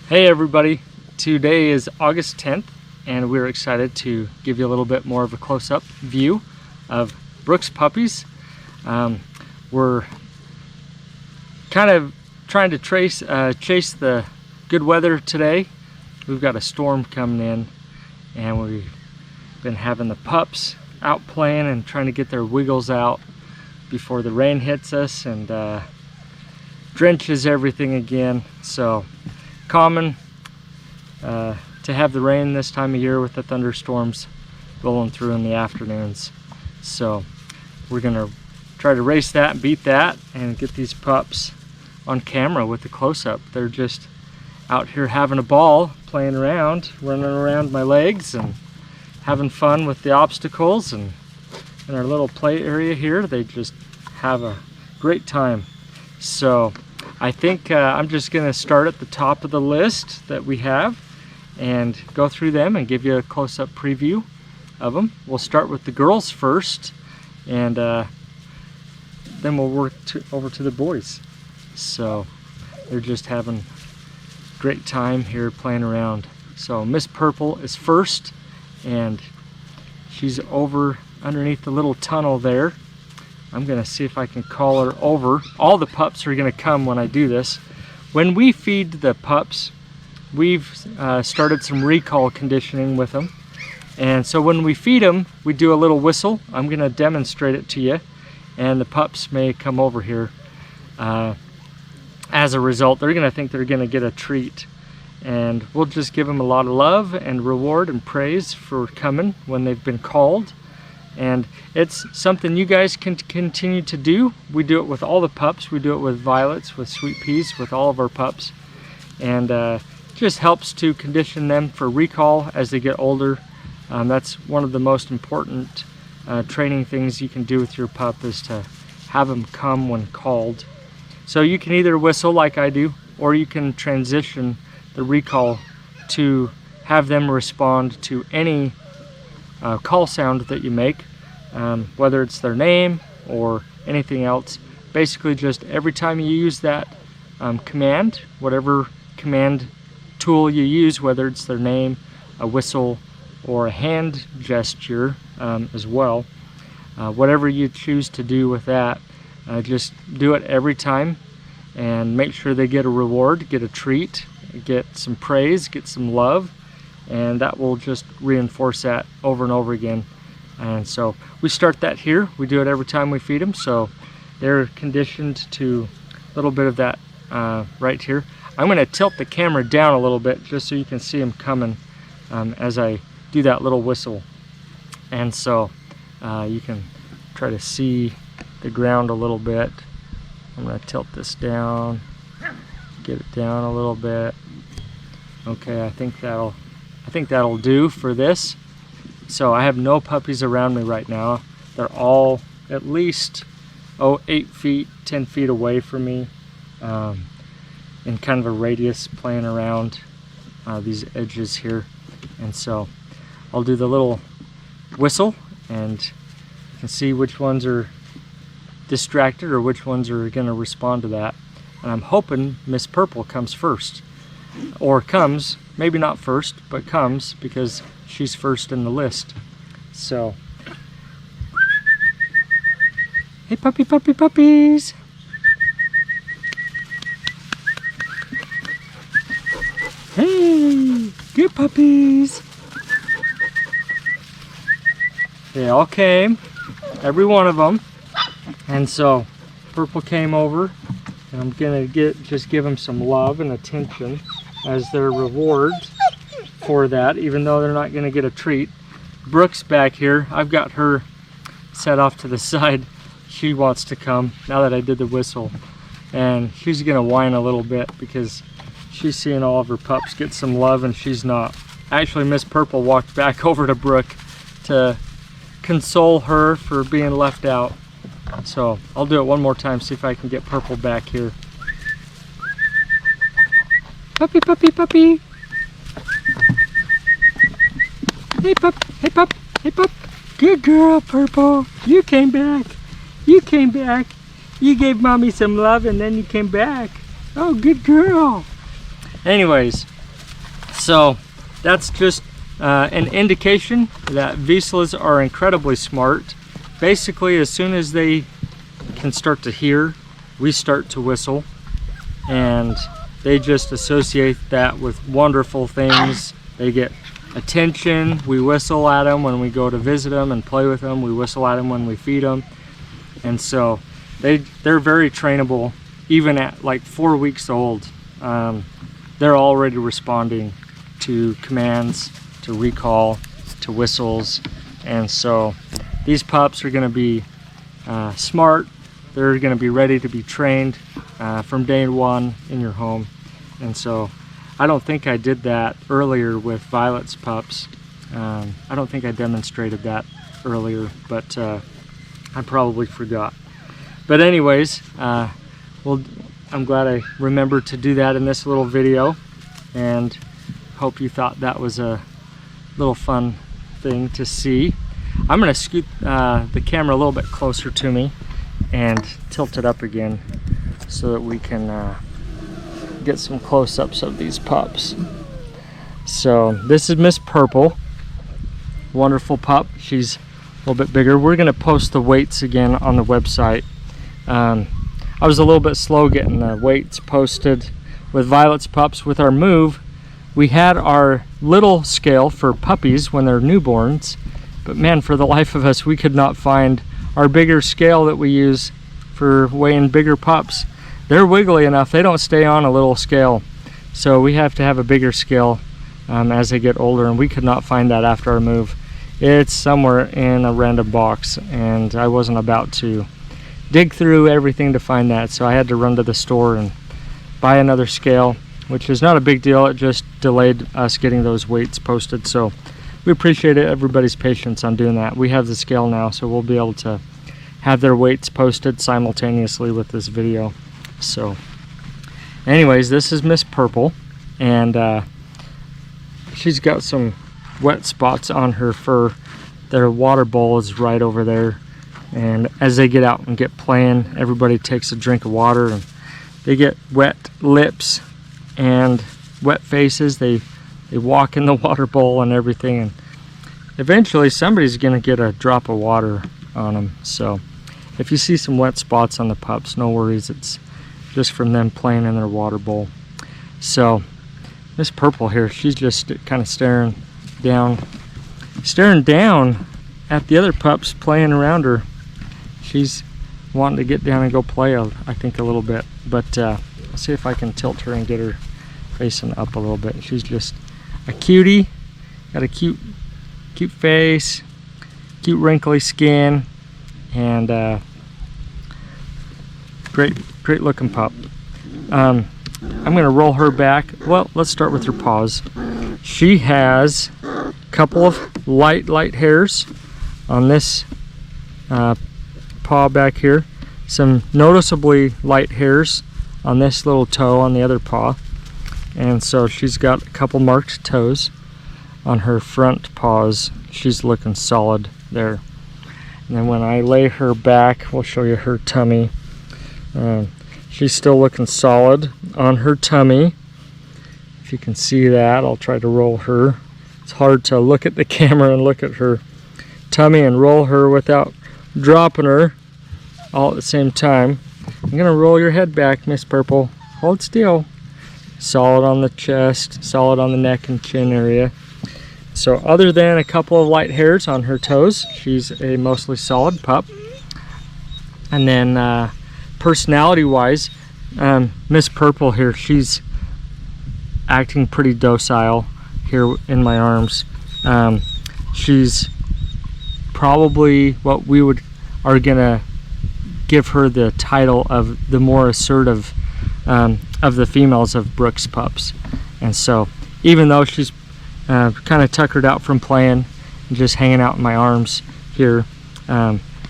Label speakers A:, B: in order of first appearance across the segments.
A: Hey everybody, today is August 10th and we're excited to give you a little bit more of a close-up view of Brooks puppies. We're kind of trying to chase the good weather today. We've got a storm coming in and we've been having the pups out playing and trying to get their wiggles out before the rain hits us and drenches everything again. So common to have the rain this time of year with the thunderstorms rolling through in the afternoons. So we're gonna try to race that and beat that and get these pups on camera with the close-up. They're just out here having a ball, playing around, running around my legs and having fun with the obstacles, and in our little play area here they just have a great time. So I think I'm just going to start at the top of the list that we have and go through them and give you a close-up preview of them. We'll start with the girls first, and then we'll work over to the boys. So they're just having a great time here playing around. So Miss Purple is first, and she's over underneath the little tunnel there. I'm gonna see if I can call her over. All the pups are gonna come when I do this. When we feed the pups, we've started some recall conditioning with them. And so when we feed them, we do a little whistle. I'm gonna demonstrate it to you. And the pups may come over here. As a result, they're gonna think they're gonna get a treat. And we'll just give them a lot of love and reward and praise for coming when they've been called. And it's something you guys can continue to do. We do it with all the pups. We do it with Violets, with Sweet Peas, with all of our pups. And just helps to condition them for recall as they get older. That's one of the most important training things you can do with your pup, is to have them come when called. So you can either whistle like I do, or you can transition the recall to have them respond to any call sound that you make, whether it's their name or anything else. Basically, just every time you use that command, whatever command tool you use, whether it's their name, a whistle, or a hand gesture as well, whatever you choose to do with that, just do it every time and make sure they get a reward, get a treat, get some praise, get some love, and that will just reinforce that over and over again. And so we start that here. We do it every time we feed them, so they're conditioned to a little bit of that right here. I'm going to tilt the camera down a little bit just so you can see them coming as I do that little whistle. And so you can try to see the ground a little bit. I'm going to tilt this down, get it down a little bit. Okay, I think that'll do for this. So I have no puppies around me right now. They're all at least 8 feet, 10 feet away from me, in kind of a radius, playing around these edges here. And so I'll do the little whistle and you can see which ones are distracted or which ones are going to respond to that. And I'm hoping Miss Purple comes first. Or comes, maybe not first, but comes, because she's first in the list. So, hey puppy, puppy, puppies! Hey, good puppies! They all came, every one of them. And so, Purple came over, and I'm gonna just give them some love and attention as their reward for that, even though they're not going to get a treat. Brooks back here, I've got her set off to the side. She wants to come now that I did the whistle, and she's going to whine a little bit because she's seeing all of her pups get some love and she's not. Actually, Miss Purple walked back over to Brooke to console her for being left out. So I'll do it one more time, see if I can get Purple back here. Puppy, puppy, puppy. Hey, pup, hey, pup, hey, pup. Good girl, Purple. You came back. You came back. You gave mommy some love and then you came back. Oh, good girl. Anyways, So that's just an indication that Vizslas are incredibly smart. Basically, as soon as they can start to hear, we start to whistle, and they just associate that with wonderful things. They get attention. We whistle at them when we go to visit them and play with them. We whistle at them when we feed them. And so they're very trainable. Even at like 4 weeks old, they're already responding to commands, to recall, to whistles. And so these pups are going to be smart. They're going to be ready to be trained from day one in your home. And so I don't think I did that earlier with Violet's pups. I don't think I demonstrated that earlier, but I probably forgot. But anyways, I'm glad I remembered to do that in this little video, and hope you thought that was a little fun thing to see. I'm going to scoot the camera a little bit closer to me and tilt it up again so that we can get some close-ups of these pups. So this is Miss Purple, wonderful pup. She's a little bit bigger. We're going to post the weights again on the website. I was a little bit slow getting the weights posted with Violet's pups. With our move, we had our little scale for puppies when they're newborns, but man, for the life of us, we could not find our bigger scale that we use for weighing bigger pups. They're wiggly enough, they don't stay on a little scale, so we have to have a bigger scale as they get older, and we could not find that after our move. It's somewhere in a random box, and I wasn't about to dig through everything to find that, so I had to run to the store and buy another scale, which is not a big deal. It just delayed us getting those weights posted, so we appreciate everybody's patience on doing that. We have the scale now, so we'll be able to have their weights posted simultaneously with this video. So anyways, this is Miss Purple, and she's got some wet spots on her fur. Their water bowl is right over there, and as they get out and get playing, everybody takes a drink of water and they get wet lips and wet faces. They walk in the water bowl and everything, and eventually somebody's gonna get a drop of water on them. So if you see some wet spots on the pups, no worries, it's just from them playing in their water bowl. So Miss Purple here, she's just kind of staring down at the other pups playing around her. She's wanting to get down and go play, I think, a little bit, but I'll see if I can tilt her and get her facing up a little bit. She's just a cutie, got a cute face, cute wrinkly skin, and great looking pup. I'm gonna roll her back. Well, let's start with her paws. She has a couple of light hairs on this paw back here, some noticeably light hairs on this little toe on the other paw, and so she's got a couple marked toes on her front paws. She's looking solid there. And then when I lay her back, we'll show you her tummy. She's still looking solid on her tummy. If you can see that, I'll try to roll her. It's hard to look at the camera and look at her tummy and roll her without dropping her all at the same time. I'm gonna roll your head back, Miss Purple. Hold still. Solid on the chest, solid on the neck and chin area. So other than a couple of light hairs on her toes, she's a mostly solid pup. And then personality wise, Miss Purple here, she's acting pretty docile here in my arms. She's probably what we are gonna give her the title of the more assertive of the females of Brooks pups. And so even though she's kind of tuckered out from playing and just hanging out in my arms here,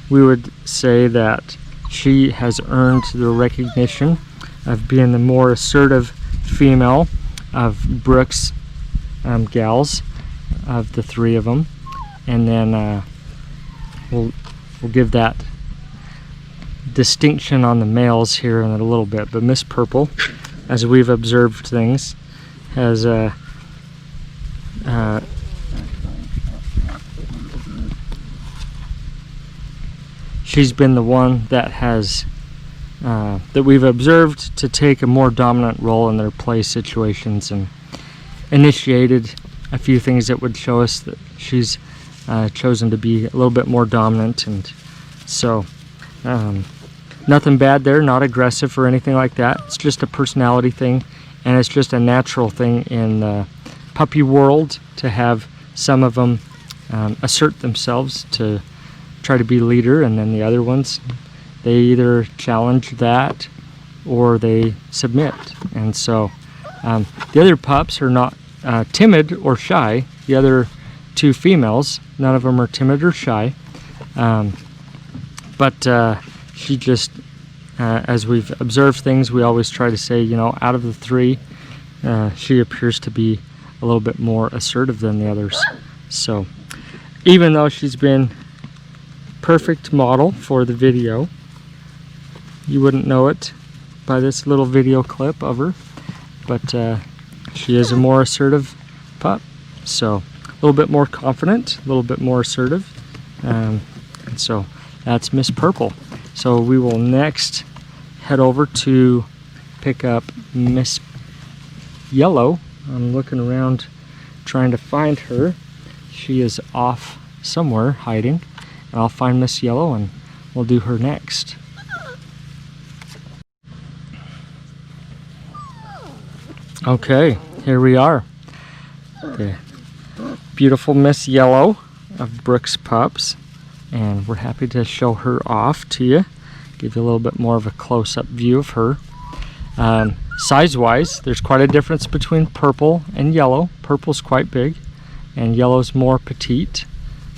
A: we would say that she has earned the recognition of being the more assertive female of Brooks gals, of the three of them. And then we'll give that distinction on the males here in a little bit. But Miss Purple, as we've observed things, has she's been the one that has that we've observed to take a more dominant role in their play situations, and initiated a few things that would show us that she's chosen to be a little bit more dominant. And so nothing bad there, not aggressive or anything like that. It's just a personality thing, and it's just a natural thing in the puppy world to have some of them assert themselves to try to be leader, and then the other ones, they either challenge that or they submit. And so the other pups are not timid or shy. The other two females, none of them are timid or shy, but she just, as we've observed things, we always try to say, you know, out of the three, she appears to be a little bit more assertive than the others. So even though she's been perfect model for the video, you wouldn't know it by this little video clip of her, but she is a more assertive pup, so a little bit more confident, a little bit more assertive, and so that's Miss Purple. So we will next head over to pick up Miss Yellow. I'm looking around trying to find her. She is off somewhere hiding, and I'll find Miss Yellow and we'll do her next. Okay, here we are. The beautiful Miss Yellow of Brooks Pups, and we're happy to show her off to you, give you a little bit more of a close-up view of her. Size-wise, there's quite a difference between Purple and Yellow. Purple's quite big, and Yellow's more petite.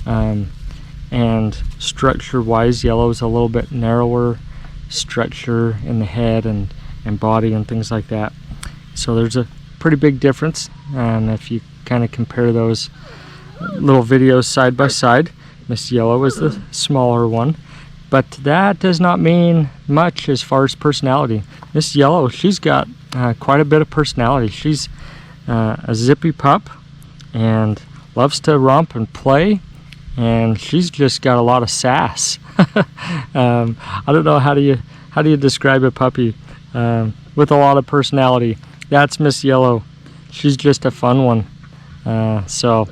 A: And structure-wise, Yellow's a little bit narrower structure in the head and body and things like that. So there's a pretty big difference, and if you kind of compare those little videos side by side, Miss Yellow is the smaller one, but that does not mean much as far as personality. Miss Yellow, she's got quite a bit of personality. She's a zippy pup and loves to romp and play, and she's just got a lot of sass. I don't know, how do you describe a puppy with a lot of personality? That's Miss Yellow. She's just a fun one. So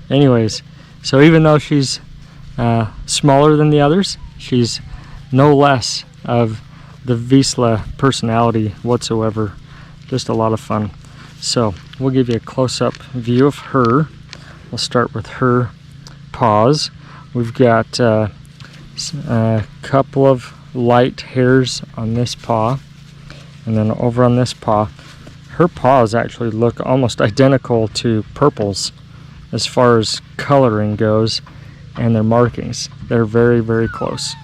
A: anyways, so even though she's smaller than the others, she's no less of the Vizsla personality whatsoever. Just a lot of fun. So we'll give you a close-up view of her. We'll start with her paws. We've got a couple of light hairs on this paw, and then over on this paw, her paws actually look almost identical to Purple's as far as coloring goes, and their markings. They're very, very close.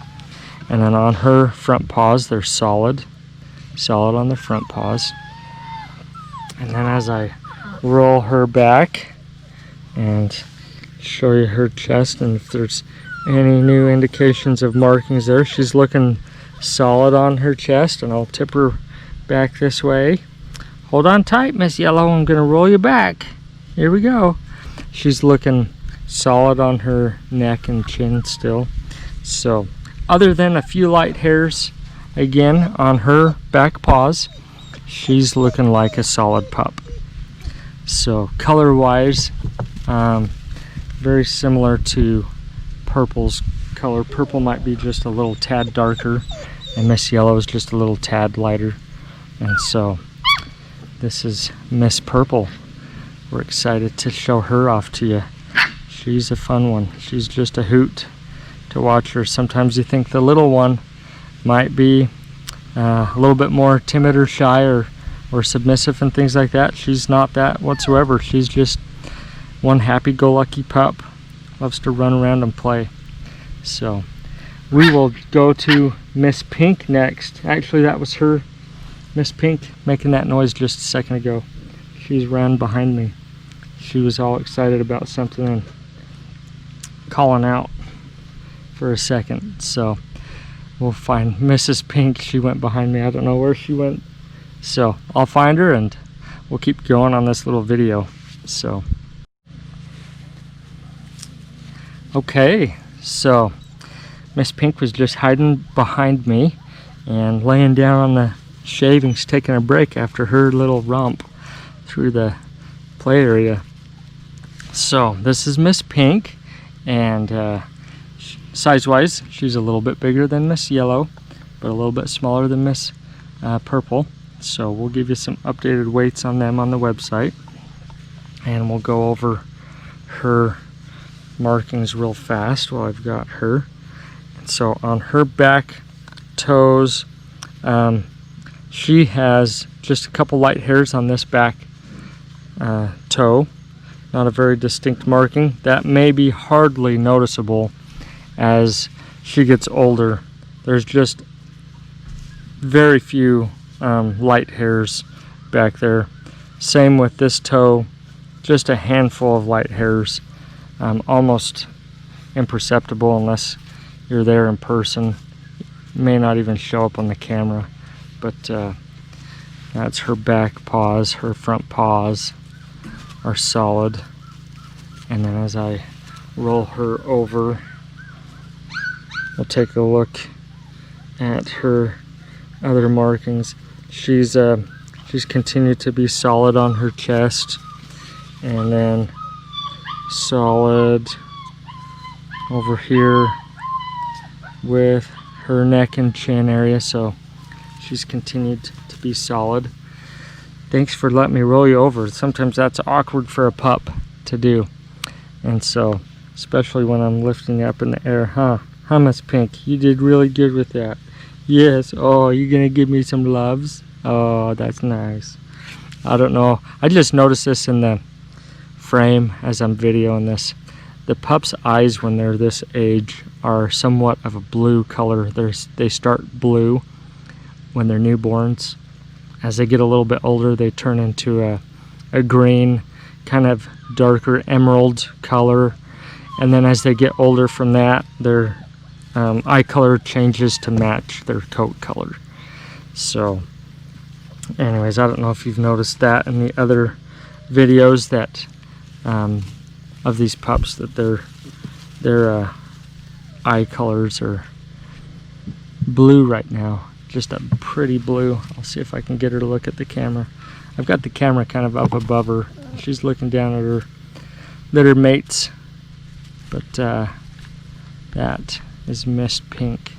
A: And then on her front paws, they're solid on the front paws. And then as I roll her back and show you her chest, and if there's any new indications of markings there, she's looking solid on her chest, and I'll tip her back this way. Hold on tight, Miss Yellow, I'm gonna roll you back. Here we go. She's looking solid on her neck and chin still. So other than a few light hairs again on her back paws, she's looking like a solid pup. So color wise, very similar to Purple's color. Purple might be just a little tad darker, and Miss Yellow is just a little tad lighter. And so this is Miss Purple. We're excited to show her off to you. She's a fun one. She's just a hoot to watch her. Sometimes you think the little one might be a little bit more timid or shy or submissive and things like that. She's not that whatsoever. She's just one happy-go-lucky pup. Loves to run around and play. So we will go to Miss Pink next. Actually, that was her, Miss Pink, making that noise just a second ago. She's ran behind me. She was all excited about something and calling out for a second. So we'll find Mrs. Pink. She went behind me. I don't know where she went. So I'll find her and we'll keep going on this little video. So Okay, so Miss Pink was just hiding behind me and laying down on the shavings, taking a break after her little romp through the play area. So this is Miss Pink, and size-wise, she's a little bit bigger than Miss Yellow, but a little bit smaller than Miss Purple. So we'll give you some updated weights on them on the website, and we'll go over her markings real fast while I've got her. And so on her back toes, she has just a couple light hairs on this back toe. Not a very distinct marking. That may be hardly noticeable as she gets older. There's just very few light hairs back there. Same with this toe, just a handful of light hairs, almost imperceptible unless you're there in person. May not even show up on the camera, but that's her back paws. Her front paws are solid, and then as I roll her over, we'll take a look at her other markings. She's continued to be solid on her chest, and then solid over here with her neck and chin area, so she's continued to be solid. Thanks for letting me roll you over. Sometimes that's awkward for a pup to do, and so especially when I'm lifting you up in the air. Huh, Miss Pink, you did really good with that. Yes. Oh, you gonna give me some loves? Oh, that's nice. I don't know, I just noticed this in the frame as I'm videoing this. The pup's eyes when they're this age are somewhat of a blue color. They start blue when they're newborns. As they get a little bit older, they turn into a green, kind of darker emerald color. And then as they get older from that, their eye color changes to match their coat color. So anyways, I don't know if you've noticed that in the other videos that of these pups, that their eye colors are blue right now. Just a pretty blue. I'll see if I can get her to look at the camera. I've got the camera kind of up above her. She's looking down at her litter mates. But that is Miss Pink.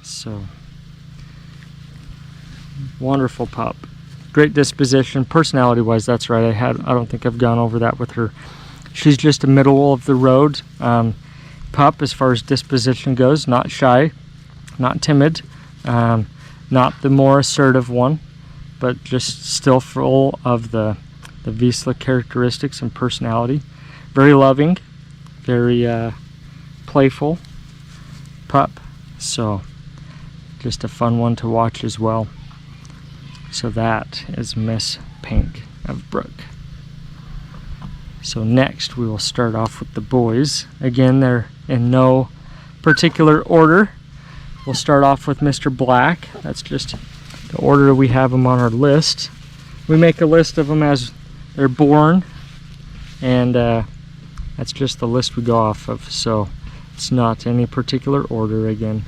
A: So wonderful pup. Great disposition. Personality wise, that's right. I don't think I've gone over that with her. She's just a middle of the road pup as far as disposition goes. Not shy, not timid, not the more assertive one, but just still full of the Vizsla characteristics and personality. Very loving, very playful pup. So just a fun one to watch as well. So that is Miss Pink of Brook. So next we will start off with the boys. Again, they're in no particular order. We'll start off with Mr. Black. That's just the order we have them on our list. We make a list of them as they're born, and that's just the list we go off of. So it's not any particular order again.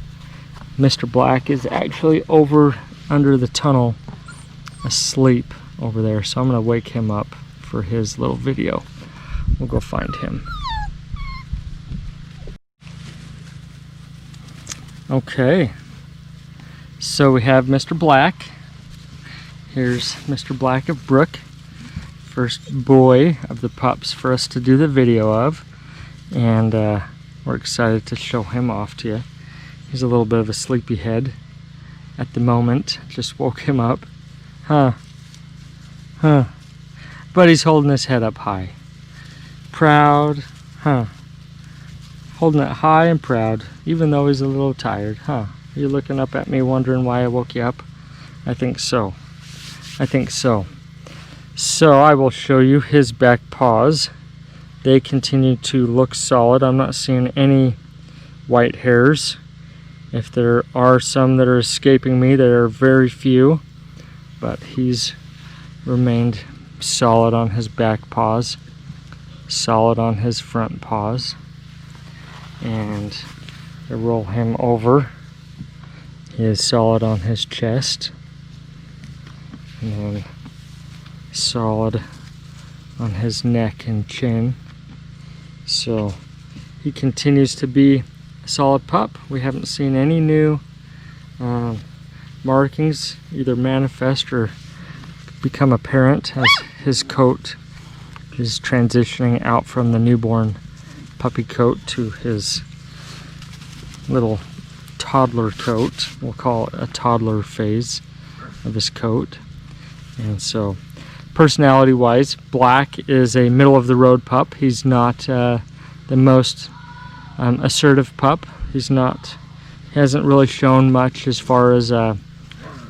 A: Mr. Black is actually over under the tunnel asleep over there, so I'm gonna wake him up for his little video. We'll go find him. Okay, so we have Mr. Black. Here's Mr. Black of Brook, first boy of the pups for us to do the video of, and we're excited to show him off to you. He's a little bit of a sleepyhead at the moment. Just woke him up. Huh. But he's holding his head up high. Proud. Holding it high and proud, even though he's a little tired. You're looking up at me wondering why I woke you up? I think so. So I will show you his back paws. They continue to look solid. I'm not seeing any white hairs. If there are some that are escaping me, there are very few, but he's remained solid on his back paws, solid on his front paws. And I roll him over. He is solid on his chest, and then solid on his neck and chin. So he continues to be a solid pup. We haven't seen any new markings either manifest or become apparent as his coat is transitioning out from the newborn puppy coat to his little toddler coat. We'll call it a toddler phase of his coat. And so personality wise, Black is a middle of the road pup. He's not the most assertive pup. He hasn't really shown much as far as a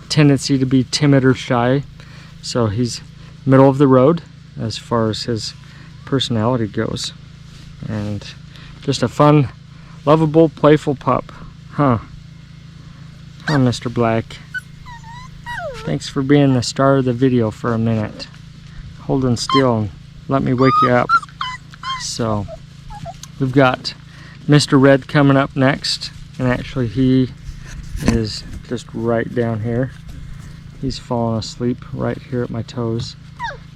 A: tendency to be timid or shy. So he's middle of the road as far as his personality goes. And just a fun, lovable, playful pup. Huh, Mr. Black. Thanks for being the star of the video for a minute. Holding still and let me wake you up. So, we've got Mr. Red coming up next. And actually he is just right down here. He's falling asleep right here at my toes.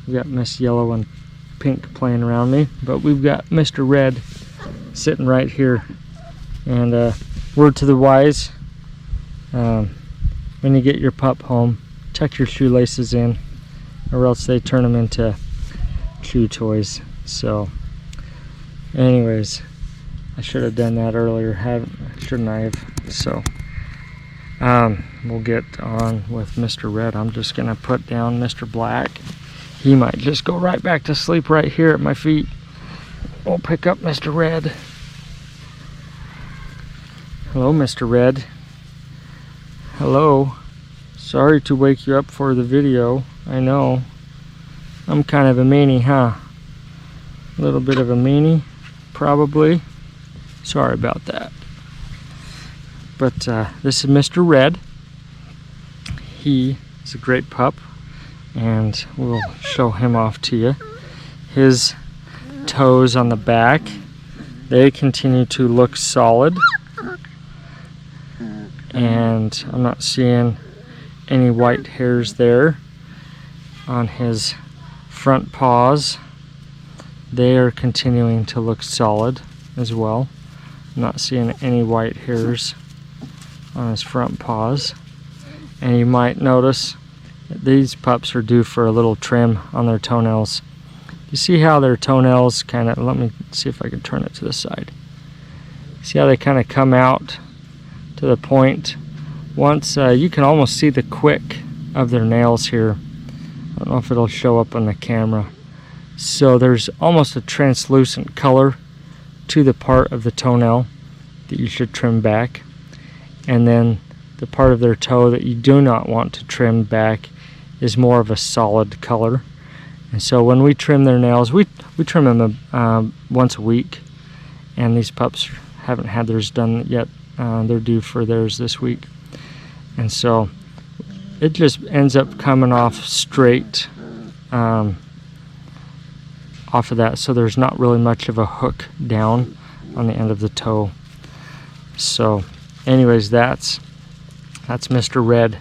A: We've got Miss Yellow and Pink playing around me. But we've got Mr. Red sitting right here. And word to the wise, when you get your pup home, tuck your shoelaces in, or else they turn them into chew toys. So anyways, I should have done that earlier, shouldn't I have? So we'll get on with Mr. Red. I'm just gonna put down Mr. Black. He might just go right back to sleep right here at my feet. We'll pick up Mr. Red. Hello, Mr. Red. Hello. Sorry to wake you up for the video. I know. I'm kind of a meanie, huh? A little bit of a meanie, probably. Sorry about that. But this is Mr. Red. He is a great pup, and we'll show him off to you. His toes on the back, they continue to look solid. And I'm not seeing any white hairs there. On his front paws, they are continuing to look solid as well. I'm not seeing any white hairs on his front paws. And you might notice that these pups are due for a little trim on their toenails. You see how their toenails kind of, let me see if I can turn it to the side. See how they kind of come out to the point. Once you can almost see the quick of their nails here. I don't know if it'll show up on the camera. So there's almost a translucent color to the part of the toenail that you should trim back, and then the part of their toe that you do not want to trim back is more of a solid color. And so when we trim their nails, we trim them once a week, and these pups haven't had theirs done yet. They're due for theirs this week. And so it just ends up coming off straight off of that, so there's not really much of a hook down on the end of the toe. So anyways, that's Mr. Red,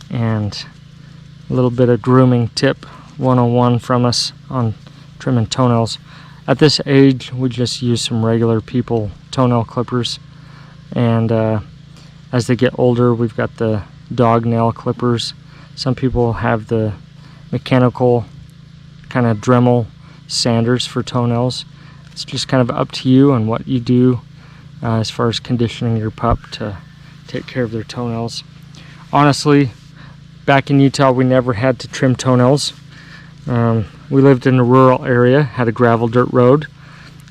A: and a little bit of grooming tip 101 from us on trimming toenails. At this age, we just use some regular people toenail clippers, and as they get older, we've got the dog nail clippers. Some people have the mechanical kind of Dremel sanders for toenails. It's just kind of up to you and what you do as far as conditioning your pup to take care of their toenails. Honestly, back in Utah, we never had to trim toenails. We lived in a rural area, had a gravel dirt road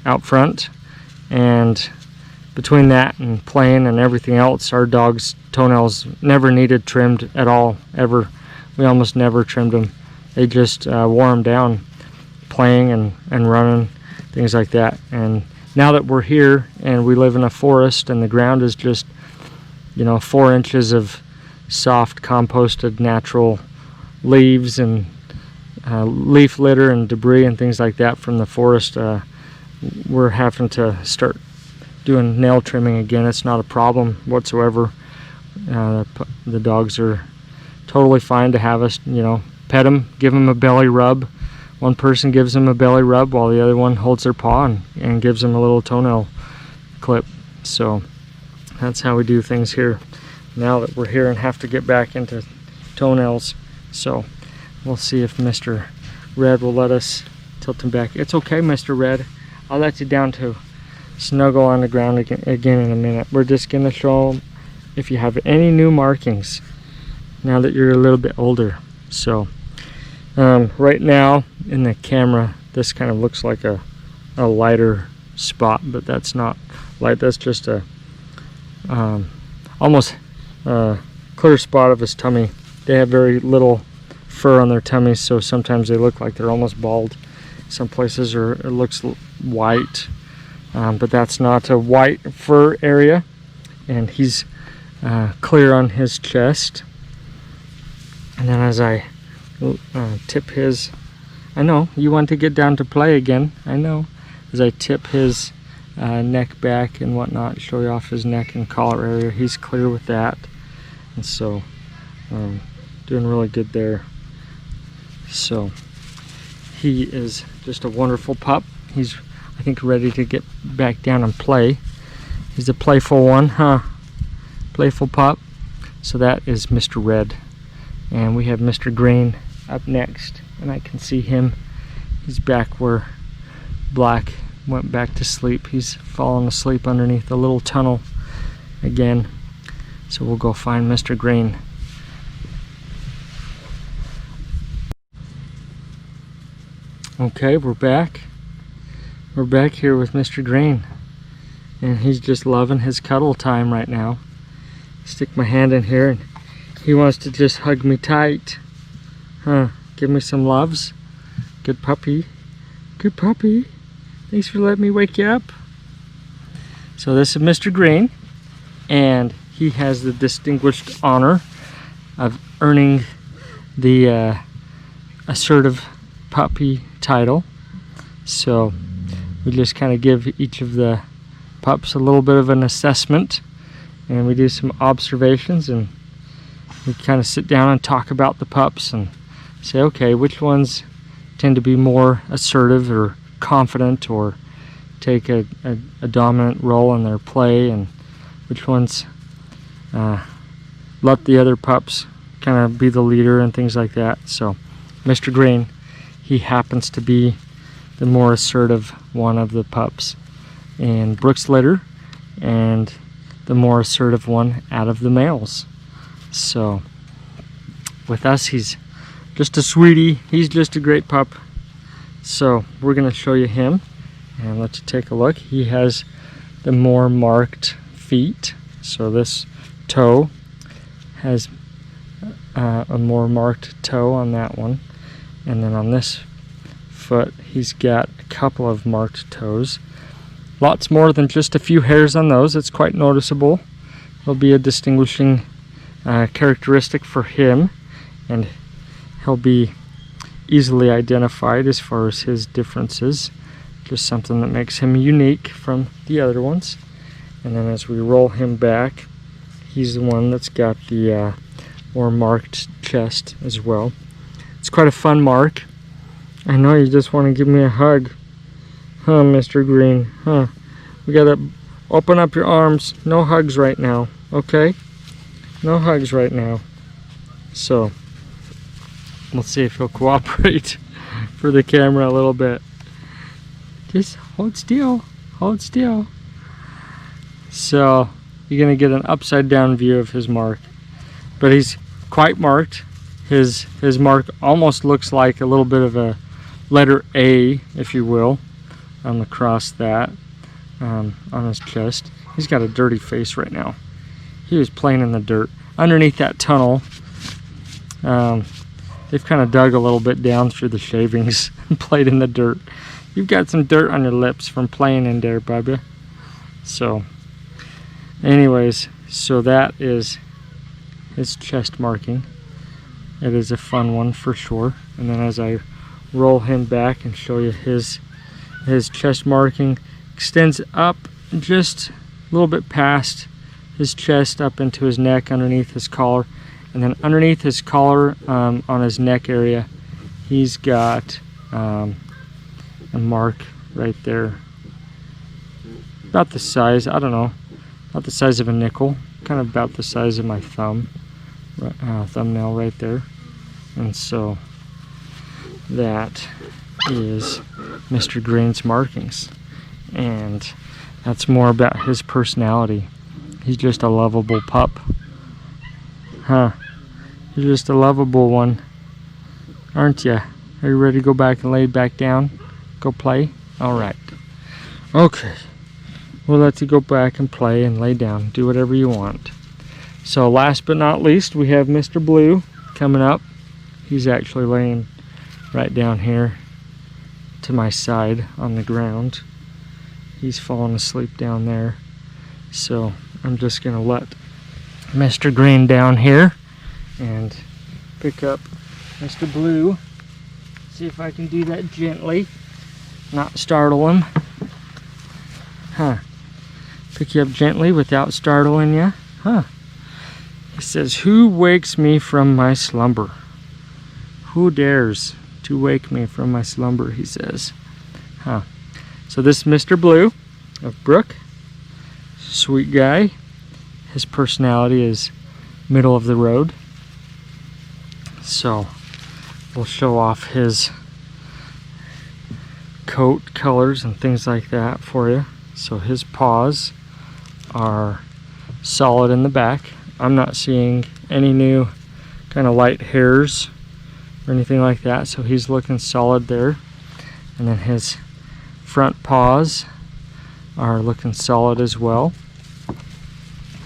A: out front, and between that and playing and everything else, our dog's toenails never needed trimmed at all, ever. We almost never trimmed them. They just wore them down playing and running, things like that. And now that we're here and we live in a forest and the ground is just, 4 inches of soft composted natural leaves and leaf litter and debris and things like that from the forest, we're having to start doing nail trimming again. It's not a problem whatsoever. The dogs are totally fine to have us, you know, pet them, give them a belly rub. One person gives them a belly rub while the other one holds their paw and gives them a little toenail clip. So that's how we do things here now that we're here and have to get back into toenails. So we'll see if Mr. Red will let us tilt him back. It's okay, Mr. Red. I'll let you down to snuggle on the ground again in a minute. We're just gonna show them if you have any new markings now that you're a little bit older. So right now in the camera, this kind of looks like a lighter spot, but that's not light. That's just a almost clear spot of his tummy. They have very little fur on their tummies, so sometimes they look like they're almost bald. Some places it looks white, but that's not a white fur area. And he's clear on his chest. And then as I tip his, I know you want to get down to play again, I know. As I tip his neck back and whatnot, show you off his neck and collar area, he's clear with that. And so doing really good there. So he is just a wonderful pup. He's, I think, ready to get back down and play. He's a playful one, huh? Playful pup. So that is Mr. Red. And we have Mr. Green up next, and I can see him. He's back where Black went back to sleep. He's fallen asleep underneath the little tunnel again. So we'll go find Mr. Green. Okay, we're back. We're back here with Mr. Green, and he's just loving his cuddle time right now. Stick my hand in here and he wants to just hug me tight. Huh, give me some loves. Good puppy. Good puppy. Thanks for letting me wake you up. So this is Mr. Green, and he has the distinguished honor of earning the assertive puppy title. So we just kind of give each of the pups a little bit of an assessment, and we do some observations, and we kind of sit down and talk about the pups and say, okay, which ones tend to be more assertive or confident or take a dominant role in their play, and which ones let the other pups kind of be the leader and things like that. So Mr. Green, he happens to be the more assertive one of the pups in Brooks' litter, and the more assertive one out of the males. So with us, he's just a sweetie. He's just a great pup. So we're going to show you him and let you take a look. He has the more marked feet. So this toe has a more marked toe on that one, and then on this foot he's got a couple of marked toes. Lots more than just a few hairs on those. It's quite noticeable. It'll be a distinguishing characteristic for him, and he'll be easily identified as far as his differences. Just something that makes him unique from the other ones. And then as we roll him back, he's the one that's got the more marked chest as well. It's quite a fun mark. I know you just want to give me a hug, huh, Mr. Green? Huh? We gotta open up your arms. No hugs right now, okay? No hugs right now. So we'll see if he'll cooperate for the camera a little bit. Just hold still, hold still. So you're gonna get an upside down view of his mark, but he's quite marked. His mark almost looks like a little bit of a letter A, if you will, across that on his chest. He's got a dirty face right now. He was playing in the dirt underneath that tunnel. They've kind of dug a little bit down through the shavings and played in the dirt. You've got some dirt on your lips from playing in there, Bubba. So anyways, so that is his chest marking. It is a fun one for sure. And then as I roll him back and show you his chest marking extends up just a little bit past his chest up into his neck, underneath his collar, and then underneath his collar on his neck area, he's got a mark right there, about the size, I don't know, about the size of a nickel, kind of about the size of my thumbnail right there. And so that is Mr. Green's markings, and that's more about his personality. He's just a lovable pup. Huh? You're just a lovable one, aren't you? Are you ready to go back and lay back down? Go play? Alright. Okay. We'll let you go back and play and lay down. Do whatever you want. So last but not least, we have Mr. Blue coming up. He's actually laying right down here to my side on the ground. He's falling asleep down there. So I'm just going to let Mr. Green down here and pick up Mr. Blue. See if I can do that gently, not startle him. Huh. Pick you up gently without startling you. Huh. He says, "Who wakes me from my slumber? Who dares to wake me from my slumber?" he says. Huh. So this is Mr. Blue of Brook. Sweet guy. His personality is middle of the road. So we'll show off his coat colors and things like that for you. So his paws are solid in the back. I'm not seeing any new kind of light hairs or anything like that, so he's looking solid there. And then his front paws are looking solid as well.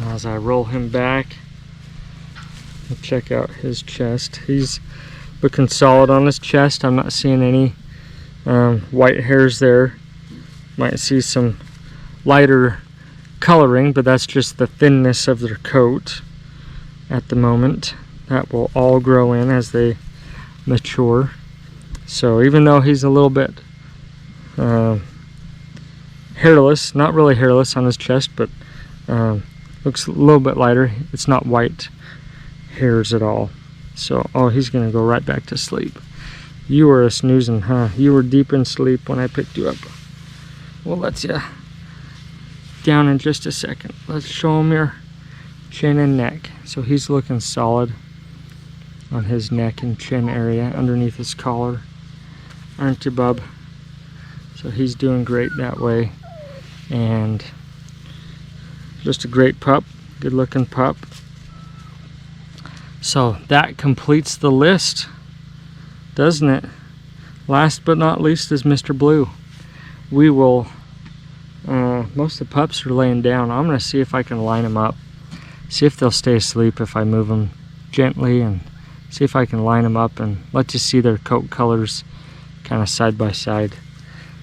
A: As I roll him back, we'll check out his chest. He's looking solid on his chest. I'm not seeing any white hairs there. Might see some lighter coloring, but that's just the thinness of their coat at the moment. That will all grow in as they mature. So even though he's a little bit hairless, not really hairless on his chest, but looks a little bit lighter, it's not white hairs at all. So, oh, he's gonna go right back to sleep. You were a snoozing, huh? You were deep in sleep when I picked you up. We'll let you down in just a second. Let's show him your chin and neck. So he's looking solid on his neck and chin area underneath his collar. Aren't you, bub? So he's doing great that way. And just a great pup, good looking pup. So that completes the list, doesn't it? Last but not least is Mr. Blue. We will, most of the pups are laying down. I'm gonna see if I can line them up, see if they'll stay asleep if I move them gently, and see if I can line them up and let you see their coat colors kind of side by side.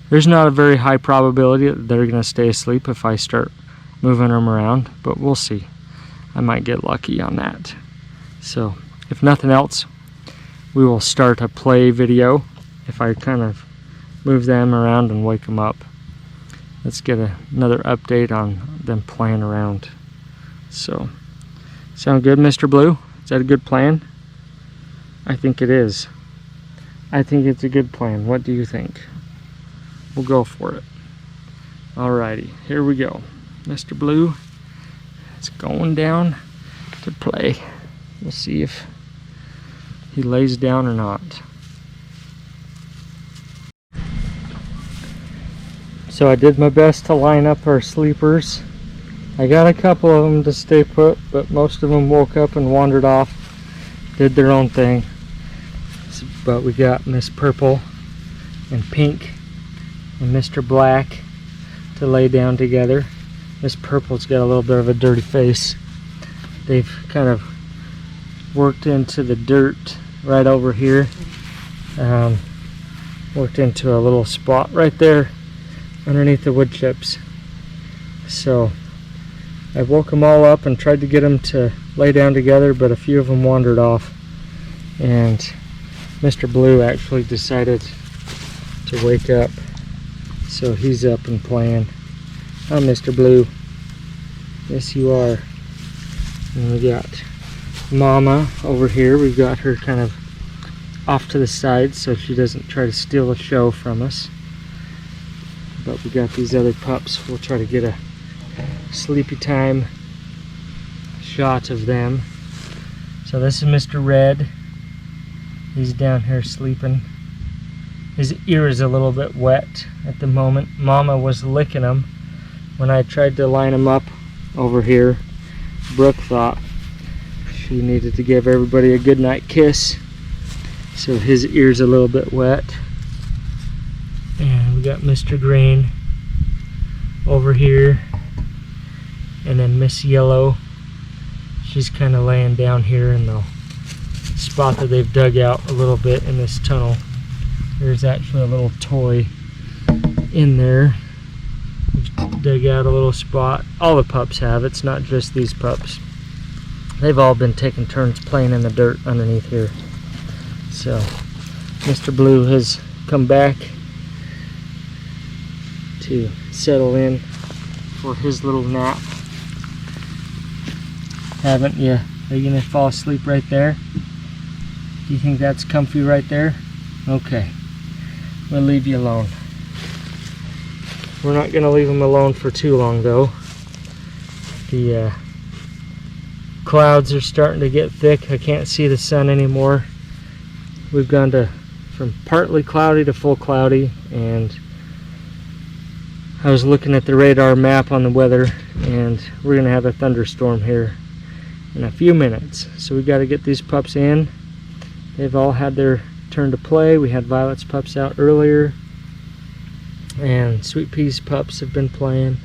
A: There's not a very high probability that they're gonna stay asleep if I start moving them around, but we'll see. I might get lucky on that. So if nothing else, we will start a play video if I kind of move them around and wake them up. Let's get another update on them playing around. So, sound good, Mr. Blue? Is that a good plan? I think it is. I think it's a good plan. What do you think? We'll go for it. Alrighty, here we go. Mr. Blue is going down to play. We'll see if he lays down or not. So I did my best to line up our sleepers. I got a couple of them to stay put, but most of them woke up and wandered off, did their own thing. But we got Miss Purple and Pink and Mr. Black to lay down together. Miss Purple's got a little bit of a dirty face. They've kind of worked into the dirt right over here. Worked into a little spot right there underneath the wood chips. So I woke them all up and tried to get them to lay down together, but a few of them wandered off. And Mr. Blue actually decided to wake up. So he's up and playing. Huh, Mr. Blue? Yes, you are. And we got Mama over here. We've got her kind of off to the side so she doesn't try to steal the show from us. But we got these other pups. We'll try to get a sleepy time shot of them. So this is Mr. Red. He's down here sleeping. His ear is a little bit wet at the moment. Mama was licking him when I tried to line him up over here. Brooke thought she needed to give everybody a good night kiss, so his ear's a little bit wet. And we got Mr. Green over here, and then Miss Yellow. She's kind of laying down here in the spot that they've dug out a little bit in this tunnel. There's actually a little toy in there. We've dug out a little spot. All the pups have. It's not just these pups. They've all been taking turns playing in the dirt underneath here. So Mr. Blue has come back to settle in for his little nap. Haven't you? Are you gonna fall asleep right there? Do you think that's comfy right there? Okay, we'll leave you alone. We're not gonna leave him alone for too long though. The clouds are starting to get thick. I can't see the sun anymore. We've gone from partly cloudy to full cloudy, and I was looking at the radar map on the weather, and we're gonna have a thunderstorm here in a few minutes. So we got to get these pups in. They've all had their turn to play. We had Violet's pups out earlier, and Sweet Pea's pups have been playing.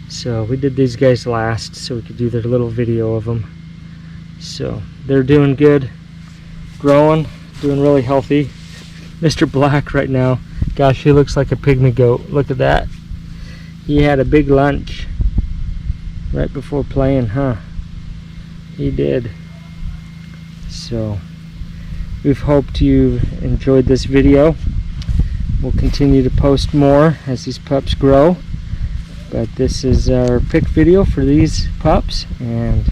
A: So we did these guys last so we could do their little video of them. So they're doing good, growing, doing really healthy. Mr. Black right now, gosh, he looks like a pygmy goat. Look at that. He had a big lunch right before playing, huh? He did. So we've hoped you've enjoyed this video. We'll continue to post more as these pups grow, but this is our pick video for these pups, and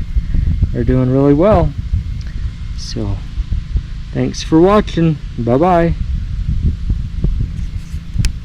A: they're doing really well. So thanks for watching. Bye bye.